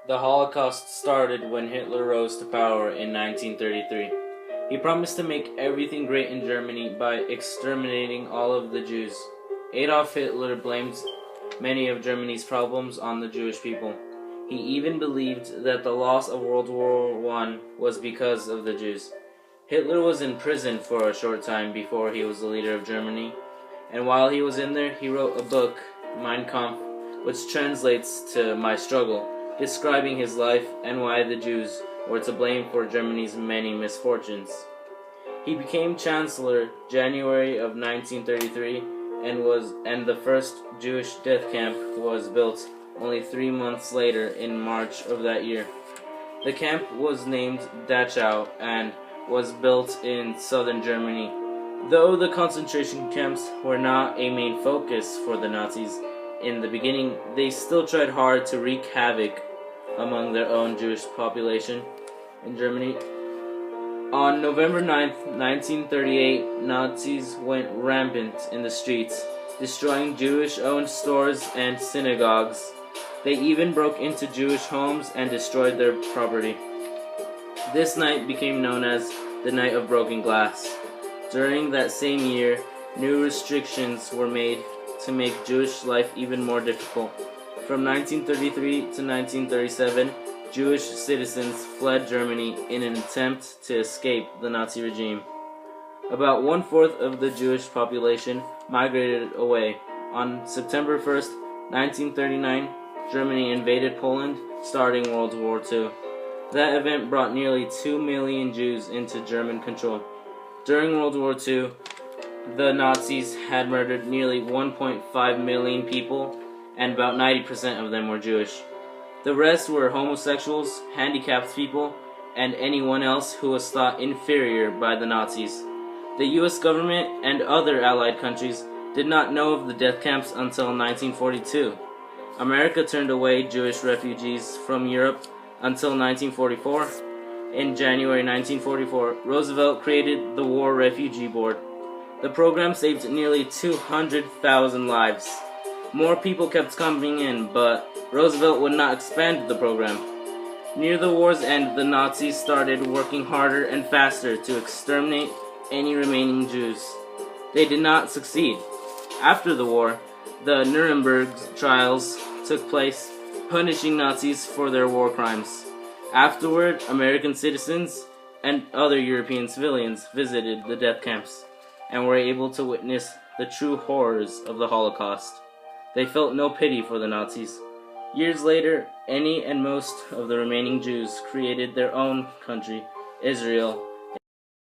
The Holocaust started when Hitler rose to power in 1933. He promised to make everything great in Germany by exterminating all of the Jews. Adolf Hitler blamed many of Germany's problems on the Jewish people. He even believed that the loss of World War I was because of the Jews. Hitler was in prison for a short time before he was the leader of Germany, and while he was in there, he wrote a book, Mein Kampf, which translates to My Struggle, describing his life and why the Jews were to blame for Germany's many misfortunes. He became Chancellor January of 1933 and the first Jewish death camp was built only 3 months later in March of that year. The camp was named Dachau and was built in southern Germany. Though the concentration camps were not a main focus for the Nazis in the beginning, they still tried hard to wreak havoc among their own Jewish population in Germany. On November 9th, 1938, Nazis went rampant in the streets, destroying Jewish-owned stores and synagogues. They even broke into Jewish homes and destroyed their property. This night became known as the Night of Broken Glass. During that same year, new restrictions were made to make Jewish life even more difficult. From 1933 to 1937, Jewish citizens fled Germany in an attempt to escape the Nazi regime. About 1/4 of the Jewish population migrated away. On September 1st, 1939, Germany invaded Poland, starting World War II. That event brought nearly 2 million Jews into German control. During World War II, the Nazis had murdered nearly 1.5 million people, and about 90% of them were Jewish. The rest were homosexuals, handicapped people, and anyone else who was thought inferior by the Nazis. The US government and other Allied countries did not know of the death camps until 1942. America turned away Jewish refugees from Europe until 1944. In January 1944, Roosevelt created the War Refugee Board. The program saved nearly 200,000 lives. More people kept coming in, but Roosevelt would not expand the program. Near the war's end, the Nazis started working harder and faster to exterminate any remaining Jews. They did not succeed. After the war, the Nuremberg trials took place, punishing Nazis for their war crimes. Afterward, American citizens and other European civilians visited the death camps and were able to witness the true horrors of the Holocaust. They felt no pity for the Nazis. Years later, any and most of the remaining Jews created their own country, Israel,